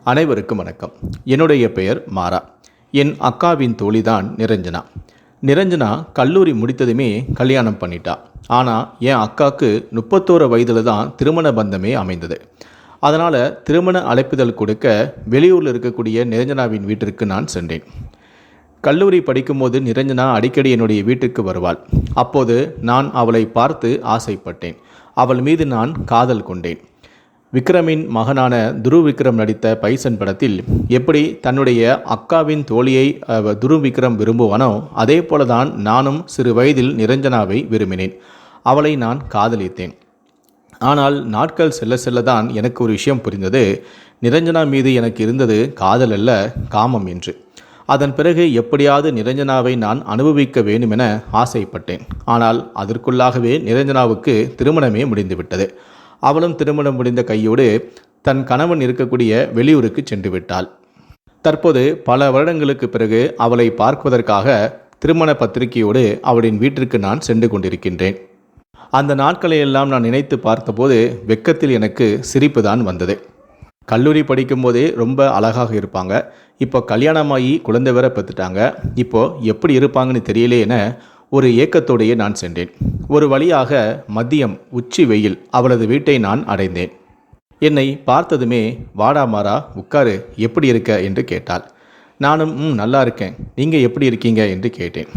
அனைவருக்கும் வணக்கம். என்னுடைய பெயர் மாரா. என் அக்காவின் தோழிதான் நிரஞ்சனா. நிரஞ்சனா கல்லூரி முடித்ததுமே கல்யாணம் பண்ணிட்டா. ஆனால் என் அக்காவுக்கு 31 வயதில் தான் திருமண பந்தமே அமைந்தது. அதனால் திருமண அழைப்பிதழ் கொடுக்க வெளியூரில் இருக்கக்கூடிய நிரஞ்சனாவின் வீட்டிற்கு நான் சென்றேன். கல்லூரி படிக்கும்போது நிரஞ்சனா அடிக்கடி என்னுடைய வீட்டுக்கு வருவாள். அப்போது நான் அவளை பார்த்து ஆசைப்பட்டேன். அவள் மீது நான் காதல் கொண்டேன். விக்ரமின் மகனான துருவ் விக்ரம் நடித்த பைசன் படத்தில் எப்படி தன்னுடைய அக்காவின் தோழியை துருவ் விக்ரம் விரும்புவானோ அதே போலதான் நானும் சிறு வயதில் நிரஞ்சனாவை விரும்பினேன். அவளை நான் காதலித்தேன். ஆனால் நாட்கள் செல்ல செல்லதான் எனக்கு ஒரு விஷயம் புரிந்தது. நிரஞ்சனா மீது எனக்கு இருந்தது காதல் அல்ல, காமம் என்று. அதன் பிறகு எப்படியாவது நிரஞ்சனாவை நான் அனுபவிக்க வேண்டுமென ஆசைப்பட்டேன். ஆனால் அதற்குள்ளாகவே நிரஞ்சனாவுக்கு திருமணமே முடிந்துவிட்டது. அவளும் திருமணம் முடிந்த கையோடு தன் கணவன் இருக்கக்கூடிய வெளியூருக்கு சென்று விட்டாள். தற்போது பல வருடங்களுக்கு பிறகு அவளை பார்ப்பதற்காக திருமண பத்திரிகையோடு அவளின் வீட்டிற்கு நான் சென்று கொண்டிருக்கின்றேன். அந்த நாட்களை எல்லாம் நான் நினைத்து பார்த்தபோது வெக்கத்தில் எனக்கு சிரிப்பு தான் வந்தது. கல்லூரி படிக்கும்போதே ரொம்ப அழகாக இருப்பாங்க. இப்போ கல்யாணமாகி குழந்தை வேற பெற்றுட்டாங்க. இப்போ எப்படி இருப்பாங்கன்னு தெரியலே என ஒரு ஏக்கத்தோடையே நான் சென்றேன். ஒரு வழியாக மதியம் உச்சி வெயில் அவளது வீட்டை நான் அடைந்தேன். என்னை பார்த்ததுமே வாடா மாறா உட்காரு, எப்படி இருக்க என்று கேட்டாள். நானும் நல்லா இருக்கேன், நீங்கள் எப்படி இருக்கீங்க என்று கேட்டேன்.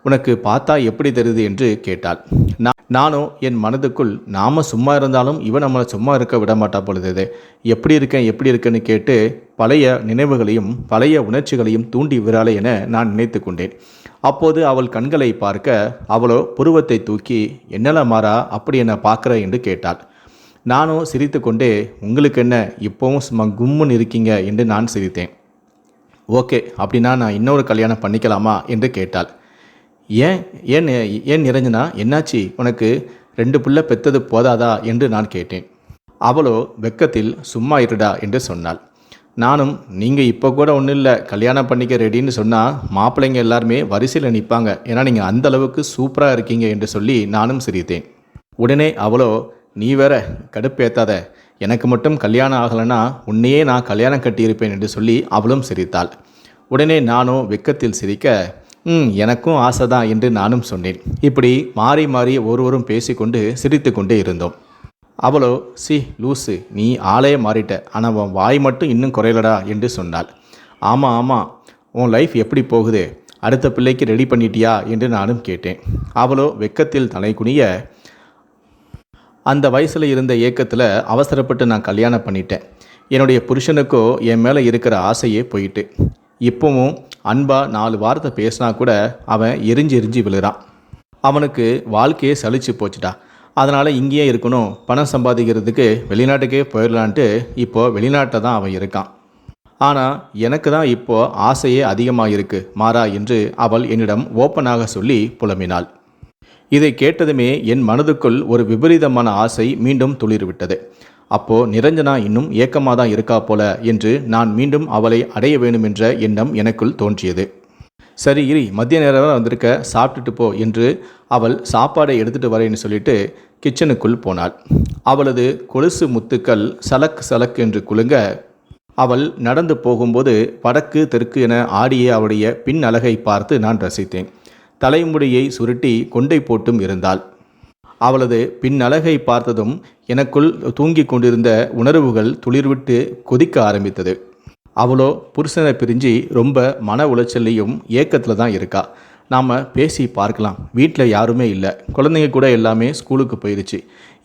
உனக்கு பார்த்தா எப்படி தெரியுது என்று கேட்டாள். நானும் என் மனதுக்குள் நாம சும்மா இருந்தாலும் இவன் நம்மளை சும்மா இருக்க விட மாட்டா பொழுது எப்படி இருக்கேன்னு கேட்டு பழைய நினைவுகளையும் பழைய உணர்ச்சிகளையும் தூண்டி விராளே என நான் நினைத்து கொண்டேன். அப்போது அவள் கண்களை பார்க்க அவளோ புருவத்தை தூக்கி என்னல மாறா அப்படி என்ன பார்க்குற என்று கேட்டாள். நானும் சிரித்து கொண்டே உங்களுக்கு என்ன இப்போவும் சும்மா கும்முன்னு இருக்கீங்க என்று நான் சிரித்தேன். ஓகே, அப்படின்னா நான் இன்னொரு கல்யாணம் பண்ணிக்கலாமா என்று கேட்டாள். ஏன் ஏன் ஏன் நிரஞ்சனா, என்னாச்சு, உனக்கு 2 பிள்ளை பெற்றது போதாதா என்று நான் கேட்டேன். அவளோ வெக்கத்தில் சும்மா இருடா என்று சொன்னாள். நானும் நீங்கள் இப்போ கூட ஒன்றும் இல்லை, கல்யாணம் பண்ணிக்க ரெடின்னு சொன்னால் மாப்பிள்ளைங்க எல்லாருமே வரிசையில் நிற்பாங்க, ஏன்னா நீங்கள் அந்த அளவுக்கு சூப்பராக இருக்கீங்க என்று சொல்லி நானும் சிரித்தேன். உடனே அவளோ நீ வேற கடுப்பேத்தாத, எனக்கு மட்டும் கல்யாணம் ஆகலைன்னா உன்னையே நான் கல்யாணம் கட்டியிருப்பேன் என்று சொல்லி அவளும் சிரித்தாள். உடனே நானும் வெக்கத்தில் சிரிக்க எனக்கும் ஆசை தான் என்று நானும் சொன்னேன். இப்படி மாறி மாறி ஒருவரும் பேசிக்கொண்டு சிரித்து கொண்டே இருந்தோம். அவளோ லூசு, நீ ஆளே மாறிட்ட, ஆனால் உன் வாய் மட்டும் இன்னும் குறையலடா என்று சொன்னாள். ஆமாம், உன் லைஃப் எப்படி போகுது, அடுத்த பிள்ளைக்கு ரெடி பண்ணிட்டியா என்று நானும் கேட்டேன். அவளோ வெக்கத்தில் தலை குனிய அந்த வயசில் இருந்த ஏக்கத்தில் அவசரப்பட்டு நான் கல்யாணம் பண்ணிட்டேன். என்னுடைய புருஷனுக்கோ என் மேலே இருக்கிற ஆசையே போயிட்டு. இப்போவும் அன்பா 4 வார்த்தை பேசினா கூட அவன் எரிஞ்சு விழுறான். அவனுக்கு வாழ்க்கையே சலிச்சு போச்சுட்டா. அதனால் இங்கேயே இருக்கணும், பணம் சம்பாதிக்கிறதுக்கு வெளிநாட்டுக்கே போயிடலான்ட்டு இப்போது வெளிநாட்டில் தான் அவன் இருக்கான். ஆனால் எனக்கு தான் இப்போது ஆசையே அதிகமாக இருக்கு மாறா என்று அவள் என்னிடம் ஓப்பனாக சொல்லி புலம்பினாள். இதை கேட்டதுமே என் மனதுக்குள் ஒரு விபரீதமான ஆசை மீண்டும் துளிர்விட்டது. அப்போது நிரஞ்சனா இன்னும் ஏக்கமாக தான் இருக்கா போல என்று நான் மீண்டும் அவளை அடைய வேண்டும் என்ற எண்ணம் எனக்குள் தோன்றியது. சரி இரு, மதிய நேரம் வந்திருக்க, சாப்பிட்டுட்டு போ என்று அவள் சாப்பாடை எடுத்துகிட்டு வரேன்னு சொல்லிட்டு கிச்சனுக்குள் போனாள். அவளது கொலுசு முத்துக்கள் சலக் சலக் என்று குலுங்க அவள் நடந்து போகும்போது வடக்கு தெற்கு என ஆடிய அவளுடைய பின் அழகை பார்த்து நான் ரசித்தேன். தலைமுடியை சுருட்டி கொண்டை போட்டும் இருந்தாள். அவளது பின் அழகை பார்த்ததும் எனக்குள் தூங்கி கொண்டிருந்த உணர்வுகள் துளிர்விட்டு கொதிக்க ஆரம்பித்தது. அவளோ புருஷனை பிரிஞ்சு ரொம்ப மன உளைச்சல்லையும் ஏக்கத்தில் தான் இருக்கா. நாம் பேசி பார்க்கலாம், வீட்டில் யாருமே இல்லை, குழந்தைங்க கூட எல்லாமே ஸ்கூலுக்கு போயிடுச்சு.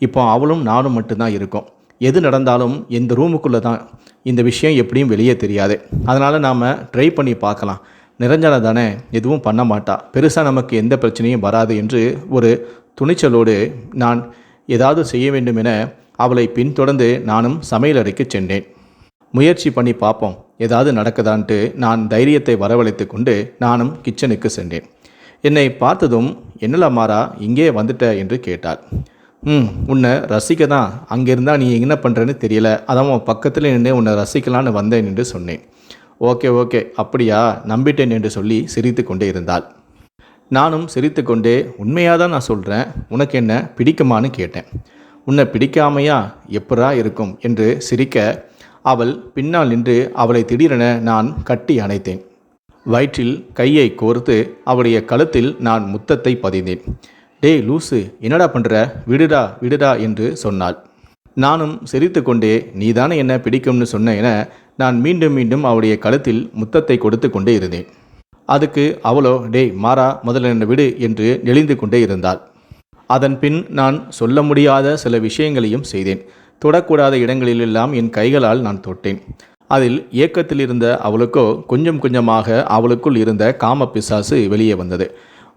இப்போ அவளும் நானும் மட்டும்தான் இருக்கோம். எது நடந்தாலும் இந்த ரூமுக்குள்ளே தான், இந்த விஷயம் எப்படியும் வெளியே தெரியாது. அதனால் நாம் ட்ரை பண்ணி பார்க்கலாம், நிரஞ்சனா தானே, எதுவும் பண்ண மாட்டா, பெருசாக நமக்கு எந்த பிரச்சனையும் வராது என்று ஒரு துணிச்சலோடு நான் ஏதாவது செய்ய வேண்டும் என அவளை பின்தொடர்ந்து நானும் சமையலறைக்கு சென்றேன். முயற்சி பண்ணி பார்ப்போம் ஏதாவது நடக்குதான்ட்டு நான் தைரியத்தை வரவழைத்து கொண்டு நானும் கிச்சனுக்கு சென்றேன். என்னை பார்த்ததும் என்னல மாறா இங்கே வந்துட்ட என்று கேட்டாள். உன்னை ரசிக்க தான், அங்கே இருந்தால் நீ என்ன பண்ணுறேன்னு தெரியல, அதான் உன் பக்கத்தில் நின்று உன்னை ரசிக்கலான்னு வந்தேன் என்று சொன்னேன். ஓகே அப்படியா, நம்பிட்டேன் என்று சொல்லி சிரித்து கொண்டே இருந்தாள். நானும் சிரித்து கொண்டே உண்மையாக தான் நான் சொல்கிறேன், உனக்கு என்ன பிடிக்குமான்னு கேட்டேன். உன்னை பிடிக்காமையா எப்படா இருக்கும் என்று சிரிக்க அவள் பின்னால் நின்று அவளை திடீரென நான் கட்டி அணைத்தேன். வயிற்றில் கையை கோர்த்து அவளுடைய கழுத்தில் நான் முத்தத்தை பதிந்தேன். டேய் லூசு, என்னடா பண்ணுற, விடுடா விடுடா என்று சொன்னாள். நானும் சிரித்து கொண்டே நீதானே என்ன பிடிக்கும்னு சொன்ன என நான் மீண்டும் மீண்டும் அவளுடைய கழுத்தில் முத்தத்தை கொடுத்து கொண்டே இருந்தேன். அதுக்கு அவளோ டேய் மாறா, முதல்ல என்னை விடு என்று நெளிந்து கொண்டே இருந்தாள். அதன் பின் நான் சொல்ல முடியாத சில விஷயங்களையும் செய்தேன். தொடக்கூடாத இடங்களிலெல்லாம் என் கைகளால் நான் தொட்டேன். அதில் ஏக்கத்தில் இருந்த அவளுக்கோ கொஞ்சம் கொஞ்சமாக அவளுக்குள் இருந்த காம பிசாசு வெளியே வந்தது.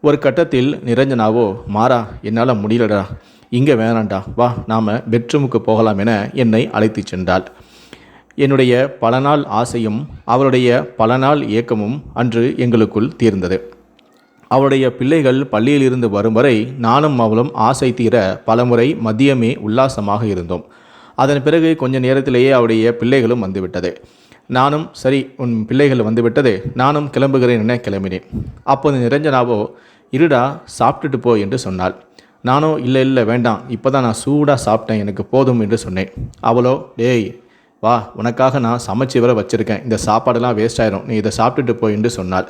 ஒரு கட்டத்தில் நிரஞ்சனாவோ மாறா, என்னால் முடியலடா, இங்கே வேணாண்டா, வா நாம் பெட்ரூமுக்கு போகலாம் என என்னை அழைத்து சென்றாள். என்னுடைய பல நாள் ஆசையும் அவளுடைய பல நாள் ஏக்கமும் அன்று எங்களுக்குள் தீர்ந்தது. அவளுடைய பிள்ளைகள் பள்ளியிலிருந்து வரும் வரை நானும் அவளும் ஆசை தீர பலமுறை மதியமே உல்லாசமாக இருந்தோம். அதன் பிறகு கொஞ்ச நேரத்திலேயே அவளுடைய பிள்ளைகளும் வந்துவிட்டது. நானும் சரி உன் பிள்ளைகள் வந்துவிட்டது, நானும் கிளம்புகிறேன் என கிளம்பினேன். அப்போது நிரஞ்சனாவோ இருடா சாப்பிட்டுட்டு போ என்று சொன்னாள். நானோ இல்லை இல்லை வேண்டாம், இப்போ தான் நான் சூடாக சாப்பிட்டேன், எனக்கு போதும் என்று சொன்னேன். அவளோ டேய் வா, உனக்காக நான் சமைச்சி வர வச்சுருக்கேன், இந்த சாப்பாடெல்லாம் வேஸ்ட் ஆயிரும், நீ இதை சாப்பிட்டுட்டு போ என்று சொன்னாள்.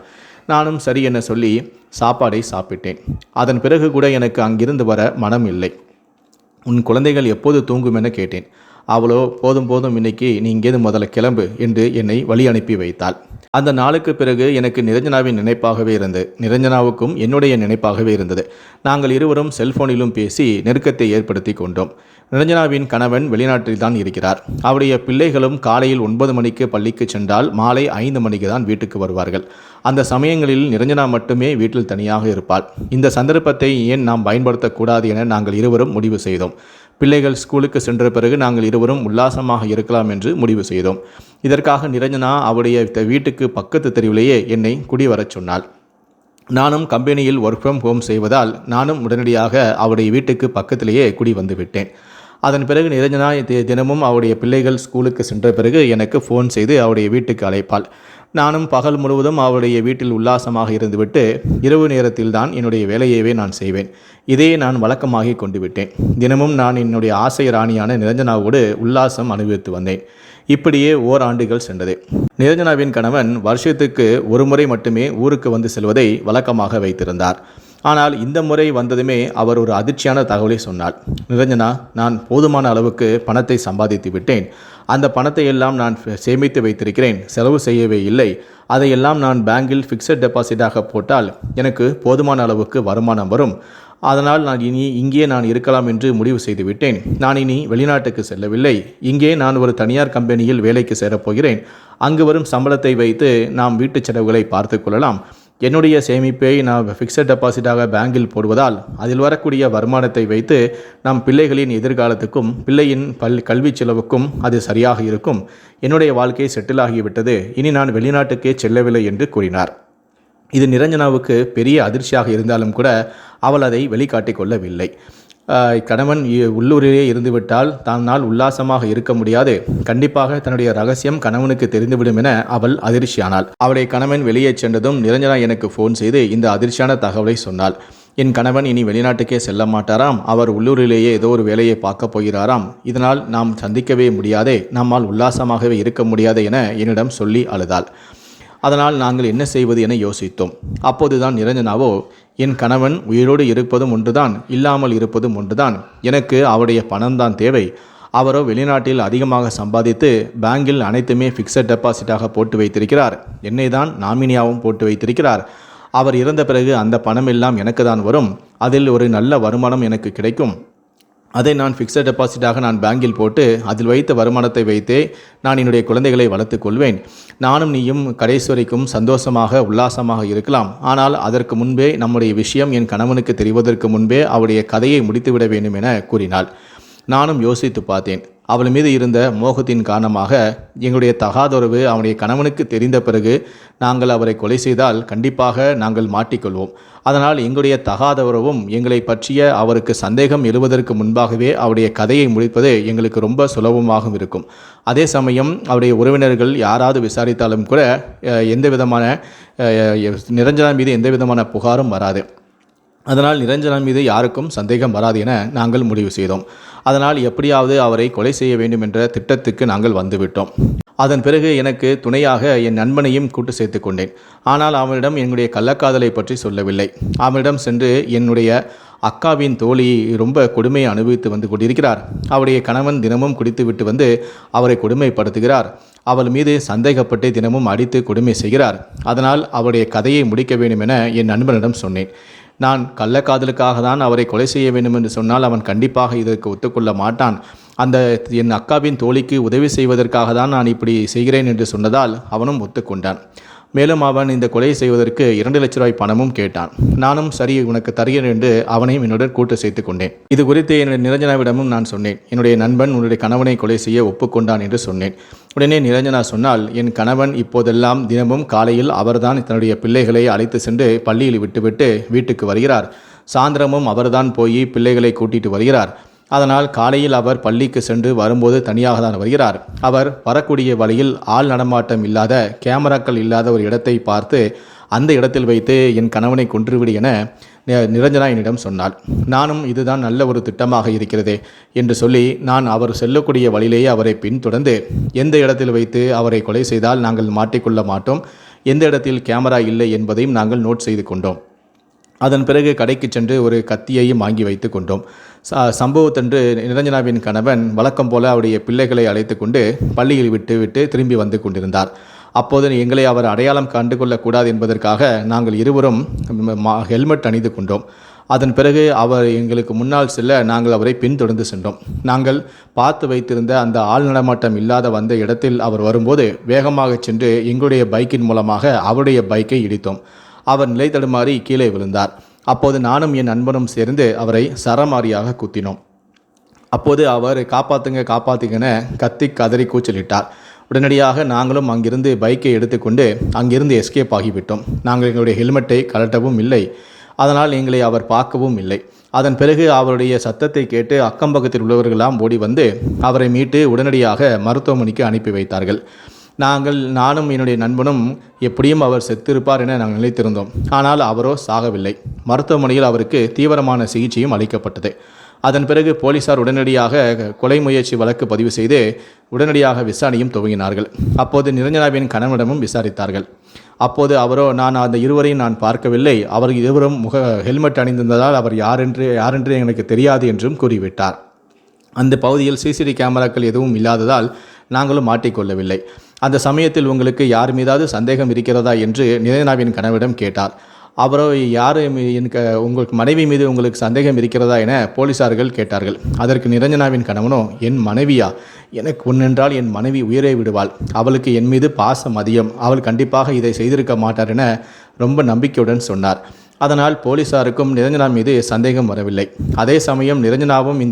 நானும் சரி என சொல்லி சாப்பாடை சாப்பிட்டேன். அதன் பிறகு கூட எனக்கு அங்கிருந்து வர மனம் இல்லை. உன் குழந்தைகள் எப்போது தூங்கும் என கேட்டேன். அவளோ போதும் போதும், இன்னைக்கு நீ இங்கேருந்து முதல்ல கிளம்பு என்று என்னை வழி அனுப்பி வைத்தாள். அந்த நாளுக்கு பிறகு எனக்கு நிரஞ்சனாவின் நினைப்பாகவே இருந்தது. நிரஞ்சனாவுக்கும் என்னுடைய நினைப்பாகவே இருந்தது. நாங்கள் இருவரும் செல்போனிலும் பேசி நெருக்கத்தை ஏற்படுத்தி கொண்டோம். நிரஞ்சனாவின் கணவன் வெளிநாட்டில் தான் இருக்கிறார். அவருடைய பிள்ளைகளும் காலையில் 9 மணிக்கு பள்ளிக்கு சென்றால் மாலை 5 மணிக்கு தான் வீட்டுக்கு வருவார்கள். அந்த சமயங்களில் நிரஞ்சனா மட்டுமே வீட்டில் தனியாக இருப்பாள். இந்த சந்தர்ப்பத்தை ஏன் நாம் பயன்படுத்தக்கூடாது என நாங்கள் இருவரும் முடிவு செய்தோம். பிள்ளைகள் ஸ்கூலுக்கு சென்ற பிறகு நாங்கள் இருவரும் உல்லாசமாக இருக்கலாம் என்று முடிவு செய்தோம். இதற்காக நிரஞ்சனா அவருடைய வீட்டுக்கு பக்கத்து தெருவிலேயே என்னை குடிவரச் சொன்னாள். நானும் கம்பெனியில் ஒர்க் ஃப்ரம் ஹோம் செய்வதால் நானும் உடனடியாக அவருடைய வீட்டுக்கு பக்கத்திலேயே குடி வந்து விட்டேன். அதன் பிறகு நிரஞ்சனா தினமும் அவருடைய பிள்ளைகள் ஸ்கூலுக்கு சென்ற பிறகு எனக்கு ஃபோன் செய்து அவருடைய வீட்டுக்கு அழைப்பாள். நானும் பகல் முழுவதும் அவருடைய வீட்டில் உல்லாசமாக இருந்துவிட்டு இரவு நேரத்தில் தான் என்னுடைய வேலையவே நான் செய்வேன். இதையே நான் வழக்கமாகி கொண்டு விட்டேன். தினமும் நான் என்னுடைய ஆசை ராணியான நிரஞ்சனாவோடு உல்லாசம் அனுபவித்து வந்தேன். இப்படியே ஓராண்டுகள் சென்றது. நிரஞ்சனாவின் கணவன் வருஷத்துக்கு ஒரு முறை மட்டுமே ஊருக்கு வந்து செல்வதை வழக்கமாக வைத்திருந்தார். ஆனால் இந்த முறை வந்ததுமே அவர் ஒரு அதிர்ச்சியான தகவலை சொன்னார். நிரஞ்சனா, நான் போதுமான அளவுக்கு பணத்தை சம்பாதித்து விட்டேன். அந்த பணத்தை எல்லாம் நான் சேமித்து வைத்திருக்கிறேன், செலவு செய்யவே இல்லை. அதையெல்லாம் நான் பேங்கில் ஃபிக்ஸட் டெபாசிட்டாக போட்டால் எனக்கு போதுமான அளவுக்கு வருமானம் வரும். அதனால் நான் இனி இங்கே நான் இருக்கலாம் என்று முடிவு செய்து விட்டேன். நான் இனி வெளிநாட்டுக்கு செல்லவில்லை. இங்கே நான் ஒரு தனியார் கம்பெனியில் வேலைக்கு சேரப்போகிறேன். அங்கு வரும் சம்பளத்தை வைத்து நாம் வீட்டு செலவுகளை பார்த்து கொள்ளலாம். என்னுடைய சேமிப்பை நான் ஃபிக்ஸட் டெபாசிட்டாக பேங்கில் போடுவதால் அதில் வரக்கூடிய வருமானத்தை வைத்து நம் பிள்ளைகளின் எதிர்காலத்துக்கும் பிள்ளையின் கல்வி செலவுக்கும் அது சரியாக இருக்கும். என்னுடைய வாழ்க்கை செட்டில் ஆகிவிட்டது, இனி நான் வெளிநாட்டுக்கே செல்லவில்லை என்று கூறினார். இது நிரஞ்சனாவுக்கு பெரிய அதிர்ச்சியாக இருந்தாலும் கூட அவள் அதை வெளிக்காட்டிக் கொள்ளவில்லை. கணவன் உள்ளூரிலே இருந்துவிட்டால் தன்னால் உல்லாசமாக இருக்க முடியாது, கண்டிப்பாக தன்னுடைய ரகசியம் கணவனுக்கு தெரிந்துவிடும் என அவள் அதிர்ச்சியானாள். அவளுடைய கணவன் வெளியே சென்றதும் நிரஞ்சனா எனக்கு ஃபோன் செய்து இந்த அதிர்ச்சியான தகவலை சொன்னாள். என் கணவன் இனி வெளிநாட்டுக்கே செல்ல மாட்டாராம், அவர் உள்ளூரிலேயே ஏதோ ஒரு வேலையை பார்க்க போகிறாராம், இதனால் நாம் சந்திக்கவே முடியாதே, நம்மால் உல்லாசமாகவே இருக்க முடியாது என என்னிடம் சொல்லி அழுதாள். அதனால் நாங்கள் என்ன செய்வது என யோசித்தோம். அப்போதுதான் நிரஞ்சனாவோ என் கணவன் உயிரோடு இருப்பதும் ஒன்றுதான், இல்லாமல் இருப்பதும் ஒன்றுதான், எனக்கு அவருடைய பணம்தான் தேவை. அவரோ வெளிநாட்டில் அதிகமாக சம்பாதித்து பேங்கில் அனைத்துமே ஃபிக்ஸட் டெபாசிட்டாக போட்டு வைத்திருக்கிறார். என்னை தான் நாமினியாகவும் போட்டு வைத்திருக்கிறார். அவர் இறந்த பிறகு அந்த பணம் எல்லாம் எனக்கு தான் வரும். அதில் ஒரு நல்ல வருமானம் எனக்கு கிடைக்கும். அதை நான் ஃபிக்ஸட் டெபாசிட்டாக நான் பேங்கில் போட்டு அதில் வைத்த வருமானத்தை வைத்தே நான் என்னுடைய குழந்தைகளை வளர்த்து கொள்வேன். நானும் நீயும் கடைசி வரைக்கும் சந்தோஷமாக உல்லாசமாக இருக்கலாம். ஆனால் அதற்கு முன்பே நம்முடைய விஷயம் என் கணவனுக்கு தெரிவதற்கு முன்பே அவருடைய கதையை முடித்துவிட வேண்டும் என கூறினாள். நானும் யோசித்து பார்த்தேன். அவள் மீது இருந்த மோகத்தின் காரணமாக எங்களுடைய தகாதுறவு அவனுடைய கணவனுக்கு தெரிந்த பிறகு நாங்கள் அவரை கொலை செய்தால் கண்டிப்பாக நாங்கள் மாட்டிக்கொள்வோம். அதனால் எங்களுடைய தகாதுறவும் எங்களை பற்றிய அவருக்கு சந்தேகம் எழுவதற்கு முன்பாகவே அவருடைய கதையை முடிப்பது எங்களுக்கு ரொம்ப சுலபமாகவும் இருக்கும். அதே சமயம் அவருடைய உறவினர்கள் யாராவது விசாரித்தாலும் கூட எந்த விதமான நிரஞ்சனா மீது எந்த விதமான புகாரும் வராது. அதனால் நிரஞ்சனா மீது யாருக்கும் சந்தேகம் வராது என நாங்கள் முடிவு செய்தோம். அதனால் எப்படியாவது அவரை கொலை செய்ய வேண்டும் என்ற திட்டத்துக்கு நாங்கள் வந்துவிட்டோம். அதன் பிறகு எனக்கு துணையாக என் நண்பனையும் கூட்டு சேர்த்து கொண்டேன். ஆனால் அவனிடம் என்னுடைய கள்ளக்காதலை பற்றி சொல்லவில்லை. அவனிடம் சென்று என்னுடைய அக்காவின் தோழி ரொம்ப கொடுமையை அனுபவித்து வந்து கொண்டிருக்கிறார். அவருடைய கணவன் தினமும் குடித்துவிட்டு வந்து அவரை கொடுமைப்படுத்துகிறார். அவள் மீது சந்தேகப்பட்டு தினமும் அடித்து கொடுமை செய்கிறார். அதனால் அவருடைய கதையை முடிக்க வேண்டும் என என் நண்பனிடம் சொன்னேன். நான் கள்ளக்காதலுக்காக தான் அவரை கொலை செய்ய வேண்டும் என்று சொன்னால் அவன் கண்டிப்பாக இதற்கு ஒத்துக்கொள்ள மாட்டான். என் அக்காவின் தோழிக்கு உதவி செய்வதற்காக தான் நான் இப்படி செய்கிறேன் என்று சொன்னதால் அவனும் ஒத்துக்கொண்டான். மேலும் அவன் இந்த கொலை செய்வதற்கு 2 லட்ச ரூபாய் பணமும் கேட்டான். நானும் சரி உனக்கு தருகிறேன் என்று அவனையும் என்னுடன் கூட்டு சேர்த்து கொண்டேன். இது குறித்து என்னுடைய நிரஞ்சனாவிடமும் நான் சொன்னேன். என்னுடைய நண்பன் உன்னுடைய கணவனை கொலை செய்ய ஒப்புக்கொண்டான் என்று சொன்னேன். உடனே நிரஞ்சனா சொன்னால், என் கணவன் இப்போதெல்லாம் தினமும் காலையில் அவர்தான் தன்னுடைய பிள்ளைகளை அழைத்து சென்று பள்ளியில் விட்டுவிட்டு வீட்டுக்கு வருகிறார். சாயந்தரமும் அவர்தான் போய் பிள்ளைகளை கூட்டிட்டு வருகிறார். அதனால் காலையில் அவர் பள்ளிக்கு சென்று வரும்போது தனியாக தான் வருகிறார். அவர் வரக்கூடிய வழியில் ஆள் நடமாட்டம் இல்லாத, கேமராக்கள் இல்லாத ஒரு இடத்தை பார்த்து அந்த இடத்தில் வைத்து என் கணவனை கொன்றுவிடு என நிரஞ்சனா என்னிடம் சொன்னாள். நானும் இதுதான் நல்ல ஒரு திட்டமாக இருக்கிறதே என்று சொல்லி நான் அவர் செல்லக்கூடிய வழியிலேயே அவரை பின்தொடர்ந்து எந்த இடத்தில் வைத்து அவரை கொலை செய்தால் நாங்கள் மாட்டிக்கொள்ள மாட்டோம், எந்த இடத்தில் கேமரா இல்லை என்பதையும் நாங்கள் நோட் செய்து கொண்டோம். அதன் பிறகு கடைக்கு சென்று ஒரு கத்தியையும் வாங்கி வைத்து கொண்டோம். சம்பவத்தன்று நிரஞ்சனாவின் கணவன் வழக்கம் போல அவருடைய பிள்ளைகளை அழைத்து கொண்டு பள்ளியில் விட்டு திரும்பி வந்து கொண்டிருந்தார். அப்போது எங்களை அவர் அடையாளம் கண்டு கொள்ளக்கூடாது என்பதற்காக நாங்கள் இருவரும் ஹெல்மெட் அணிந்து கொண்டோம். அதன் பிறகு அவர் எங்களுக்கு முன்னால் செல்ல நாங்கள் அவரை பின்தொடர்ந்து சென்றோம். நாங்கள் பார்த்து வைத்திருந்த அந்த ஆள் நடமாட்டம் இல்லாத வந்த இடத்தில் அவர் வரும்போது வேகமாக சென்று எங்களுடைய பைக்கின் மூலமாக அவருடைய பைக்கை இடித்தோம். அவர் நிலை தடுமாறி கீழே விழுந்தார். அப்போது நானும் என் நண்பனும் சேர்ந்து அவரை சரமாரியாக குத்தினோம். அப்போது அவர் காப்பாத்துங்கன்னு கத்தி கதறி கூச்சலிட்டார். உடனடியாக நாங்களும் அங்கிருந்து பைக்கை எடுத்துக்கொண்டு அங்கிருந்து எஸ்கேப் ஆகிவிட்டோம். நாங்கள் எங்களுடைய ஹெல்மெட்டை கழட்டவும் இல்லை. அதனால் எங்களை அவர் பார்க்கவும் இல்லை. அதன் பிறகு அவருடைய சத்தத்தை கேட்டு அக்கம்பக்கத்தில் உள்ளவர்களெல்லாம் ஓடி வந்து அவரை மீட்டு உடனடியாக மருத்துவமனைக்கு அனுப்பி வைத்தார்கள். நானும் என்னுடைய நண்பனும் எப்படியும் அவர் செத்திருப்பார் என நாங்கள் நினைத்திருந்தோம். ஆனால் அவரோ சாகவில்லை. மருத்துவமனையில் அவருக்கு தீவிரமான சிகிச்சையும் அளிக்கப்பட்டது. அதன் பிறகு போலீசார் உடனடியாக கொலை முயற்சி வழக்கு பதிவு செய்து உடனடியாக விசாரணையும் துவங்கினார்கள். அப்போது நிரஞ்சனாவின் கணவனிடமும் விசாரித்தார்கள். அப்போது அவரோ, நான் அந்த இருவரையும் நான் பார்க்கவில்லை, அவர் இருவரும் ஹெல்மெட் அணிந்திருந்ததால் அவர் யாரென்று எனக்கு தெரியாது என்றும் கூறிவிட்டார். அந்த பகுதியில் சிசிடிவி கேமராக்கள் எதுவும் இல்லாததால் நாங்களும் மாட்டிக்கொள்ளவில்லை. அந்த சமயத்தில் உங்களுக்கு யார் மீதாவது சந்தேகம் இருக்கிறதா என்று நிரஞ்சனாவின் கணவரிடம் கேட்டார். அவரோ, எனக்கு உங்களுக்கு மனைவி மீது உங்களுக்கு சந்தேகம் இருக்கிறதா என போலீசார்கள் கேட்டார்கள். அதற்கு நிரஞ்சனாவின் கணவனோ, என் மனைவியா? எனக்கு ஒன்றென்றால் என் மனைவி உயிரை விடுவாள். அவளுக்கு என் மீது பாசம் அதிகம். அவள் கண்டிப்பாக இதை செய்திருக்க மாட்டார் என ரொம்ப நம்பிக்கையுடன் சொன்னார். அதனால் போலீசாருக்கும் நிரஞ்சனா மீது சந்தேகம் வரவில்லை. அதே சமயம் நிரஞ்சனாவும்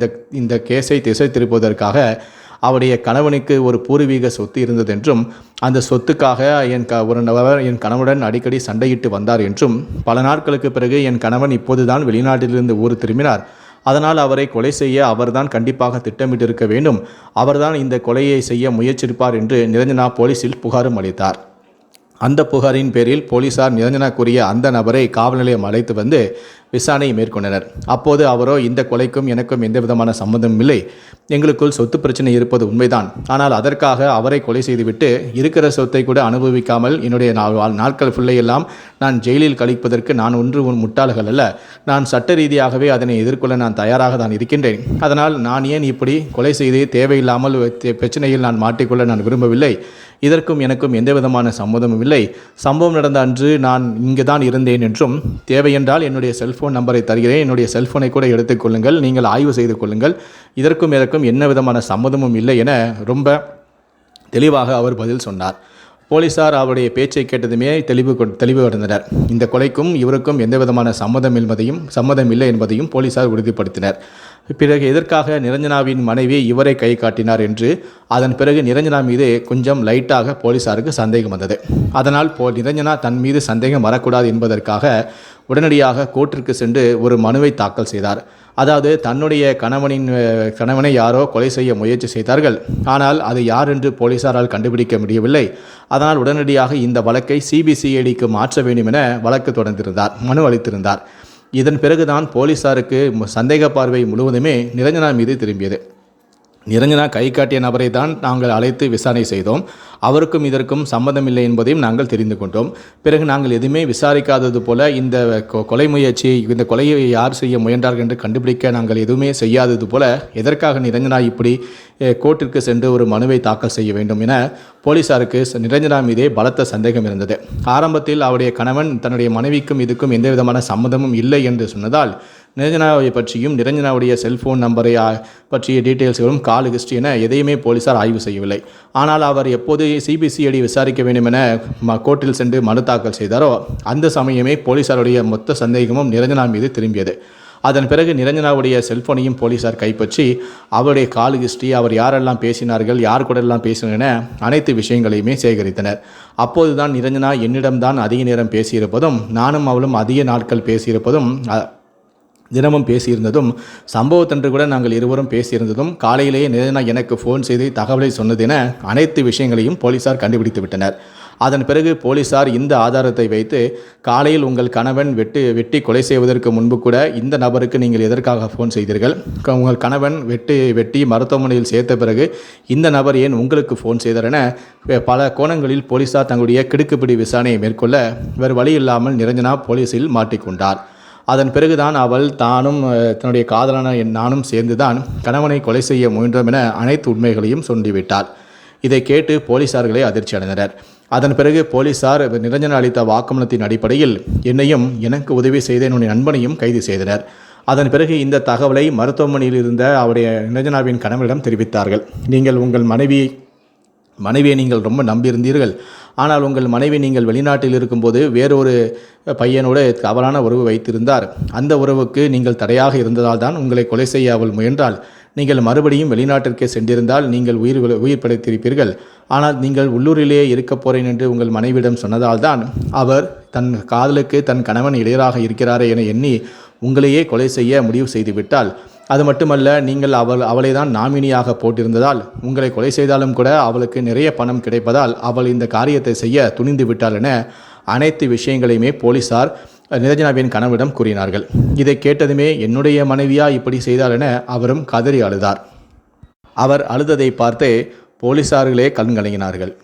இந்த கேஸை திசை திருப்புவதற்காக அவருடைய கணவனுக்கு ஒரு பூர்வீக சொத்து இருந்ததென்றும் அந்த சொத்துக்காக என் கணவனுடன் அடிக்கடி சண்டையிட்டு வந்தார் என்றும் பல நாட்களுக்கு பிறகு என் கணவன் இப்போதுதான் வெளிநாட்டிலிருந்து ஊர் திரும்பினார். அதனால் அவரை கொலை செய்ய அவர்தான் கண்டிப்பாக திட்டமிட்டிருக்க வேண்டும். அவர்தான் இந்த கொலையை செய்ய முயற்சிருப்பார் என்று நிரஞ்சனா போலீசில் புகாரும் அளித்தார். அந்த புகாரின் பேரில் போலீசார் நிரஞ்சனா கூறிய அந்த நபரை காவல் நிலையம் அழைத்து வந்து விசாரணை மேற்கொண்டனர். அப்போது அவரோ, இந்த கொலைக்கும் எனக்கும் எந்த விதமான சம்பந்தமும் இல்லை, எங்களுக்குள் சொத்து பிரச்சனை இருப்பது உண்மைதான். ஆனால் அதற்காக அவரை கொலை செய்துவிட்டு இருக்கிற சொத்தை கூட அனுபவிக்காமல் என்னுடைய நாட்கள் ஃபுல்லையெல்லாம் நான் ஜெயிலில் கழிப்பதற்கு நான் முட்டாள்கள் அல்ல. நான் சட்ட ரீதியாகவே அதனை எதிர்கொள்ள நான் தயாராக தான் இருக்கின்றேன். அதனால் நான் ஏன் இப்படி கொலை செய்து தேவையில்லாமல் பிரச்சனையில் நான் மாட்டிக்கொள்ள நான் விரும்பவில்லை. இதற்கும் எனக்கும் எந்த விதமான சம்மதமும் இல்லை. சம்பவம் நடந்த அன்று நான் இங்கு தான் இருந்தேன் என்றும், தேவையென்றால் என்னுடைய செல்ஃபோன் நம்பரை தருகிறேன், என்னுடைய செல்ஃபோனை கூட எடுத்துக்கொள்ளுங்கள், நீங்கள் ஆய்வு செய்து கொள்ளுங்கள், இதற்கும் எந்த விதமான சம்மதமும் இல்லை என ரொம்ப தெளிவாக அவர் பதில் சொன்னார். போலீசார் அவருடைய பேச்சை கேட்டதுமே தெளிவு அடைந்தனர். இந்த கொலைக்கும் இவருக்கும் எந்த விதமான சம்மதம் இல்லை என்பதையும் போலீசார் உறுதிப்படுத்தினர். பிறகு எதற்காக நிரஞ்சனாவின் மனைவி இவரை கை காட்டினார் என்று அதன் பிறகு நிரஞ்சனா மீது கொஞ்சம் லைட்டாக போலீசாருக்கு சந்தேகம் வந்தது. அதனால் நிரஞ்சனா தன் மீது சந்தேகம் வரக்கூடாது என்பதற்காக உடனடியாக கோர்ட்டிற்கு சென்று ஒரு மனுவை தாக்கல் செய்தார். அதாவது தன்னுடைய கணவனை யாரோ கொலை செய்ய முயற்சி செய்தார்கள். ஆனால் அது யார் என்று போலீசாரால் கண்டுபிடிக்க முடியவில்லை. அதனால் உடனடியாக இந்த வழக்கை சிபிசிஐடிக்கு மாற்ற வேண்டும் என வழக்கு தொடர்ந்திருந்தார், மனு அளித்திருந்தார். இதன் பிறகுதான் போலீசாருக்கு சந்தேக பார்வை முழுவதுமே நிரஞ்சனா மீது திரும்பியது. நிரஞ்சனா கை காட்டிய நபரை தான் நாங்கள் அழைத்து விசாரணை செய்தோம். அவருக்கும் இதற்கும் சம்மந்தமில்லை என்பதையும் நாங்கள் தெரிந்து கொண்டோம். பிறகு நாங்கள் எதுவுமே விசாரிக்காதது போல இந்த கொலை முயற்சி, இந்த கொலையை யார் செய்ய முயன்றார்கள் என்று கண்டுபிடிக்க நாங்கள் எதுவுமே செய்யாதது போல எதற்காக நிரஞ்சனா இப்படி கோர்ட்டிற்கு சென்று ஒரு மனுவை தாக்கல் செய்ய வேண்டும் என போலீசாருக்கு நிரஞ்சனா மீதே பலத்த சந்தேகம் இருந்தது. ஆரம்பத்தில் அவருடைய கணவன் தன்னுடைய மனைவிக்கும் இதுக்கும் எந்த விதமான சம்மந்தமும் இல்லை என்று சொன்னதால் நிரஞ்சனாவை பற்றியும் நிரஞ்சனாவுடைய செல்ஃபோன் நம்பரை பற்றிய டீட்டெயில்ஸ்களும் கால் ஹிஸ்ட்ரி என எதையுமே போலீசார் ஆய்வு செய்யவில்லை. ஆனால் அவர் எப்போது சிபிசிஐடி விசாரிக்க வேண்டும் என கோர்ட்டில் சென்று மனு தாக்கல் செய்தாரோ அந்த சமயமே போலீசாருடைய மொத்த சந்தேகமும் நிரஞ்சனா மீது திரும்பியது. அதன் பிறகு நிரஞ்சனாவுடைய செல்போனையும் போலீசார் கைப்பற்றி அவருடைய கால் ஹிஸ்ட்ரி, அவர் யாரெல்லாம் பேசினார்கள், யார் கூட எல்லாம் பேசினார் என அனைத்து விஷயங்களையுமே சேகரித்தனர். அப்போதுதான் நிரஞ்சனா என்னிடம்தான் அதிக நேரம் பேசியிருப்பதும், நானும் அவளும் அதிக நாட்கள் பேசியிருப்பதும், தினமும் பேசியிருந்ததும், சம்பவத்தன்று கூட நாங்கள் இருவரும் பேசியிருந்ததும், காலையிலேயே நிரஞ்சனா எனக்கு ஃபோன் செய்து தகவலை சொன்னது என அனைத்து விஷயங்களையும் போலீசார் கண்டுபிடித்து விட்டனர். அதன் பிறகு போலீசார் இந்த ஆதாரத்தை வைத்து காலையில் உங்கள் கணவன் வெட்டி கொலை செய்வதற்கு முன்பு கூட இந்த நபருக்கு நீங்கள் எதற்காக ஃபோன் செய்தீர்கள், உங்கள் கணவன் வெட்டி மருத்துவமனையில் சேர்த்த பிறகு இந்த நபர் ஏன் உங்களுக்கு ஃபோன் செய்தார் என பல கோணங்களில் போலீசார் தங்களுடைய கிடுக்குப்பிடி விசாரணையை மேற்கொள்ள வேறு வழி இல்லாமல் நிரஞ்சனா போலீஸில் மாட்டிக்கொண்டார். அதன் பிறகுதான் அவள் தானும் தன்னுடைய காதலான நானும் சேர்ந்துதான் கணவனை கொலை செய்ய முயன்றோம் என அனைத்து உண்மைகளையும் சொல்லிவிட்டாள். இதை கேட்டு போலீசார்களே அதிர்ச்சி அடைந்தனர். அதன் பிறகு போலீசார் நிரஞ்சனா அளித்த வாக்குமூலத்தின் அடிப்படையில் என்னையும் எனக்கு உதவி செய்த என்னுடைய நண்பனையும் கைது செய்தனர். அதன் பிறகு இந்த தகவலை மருத்துவமனையில் இருந்த அவருடைய நிரஞ்சனாவின் கணவனிடம் தெரிவித்தார்கள். நீங்கள் உங்கள் மனைவியை நீங்கள் ரொம்ப நம்பியிருந்தீர்கள். ஆனால் உங்கள் மனைவி நீங்கள் வெளிநாட்டில் இருக்கும்போது வேறொரு பையனோடு தவறான உறவு வைத்திருந்தார். அந்த உறவுக்கு நீங்கள் தடையாக இருந்ததால் தான் உங்களை கொலை செய்ய அவள் முயன்றால். நீங்கள் மறுபடியும் வெளிநாட்டிற்கே சென்றிருந்தால் நீங்கள் உயிர் படைத்திருப்பீர்கள். ஆனால் நீங்கள் உள்ளூரிலேயே இருக்க போகிறேன் என்று உங்கள் மனைவியிடம் சொன்னதால் தான் அவர் தன் காதலுக்கு தன் கணவன் இடையராக இருக்கிறாரே என எண்ணி உங்களையே கொலை செய்ய முடிவு செய்துவிட்டால். அது மட்டுமல்ல, நீங்கள் அவளை தான் நாமினியாக போட்டிருந்ததால் உங்களை கொலை செய்தாலும் கூட அவளுக்கு நிறைய பணம் கிடைப்பதால் அவள் இந்த காரியத்தை செய்ய துணிந்து விட்டாள் என அனைத்து விஷயங்களையுமே போலீசார் நிரஞ்சனாவின் கணவனிடம் கூறினார்கள். இதை கேட்டதுமே என்னுடைய மனைவியா இப்படி செய்தாள் என அவரும் கதறி அழுதார். அவர் அழுததை பார்த்து போலீசார்களே கண்கலங்கினார்கள்.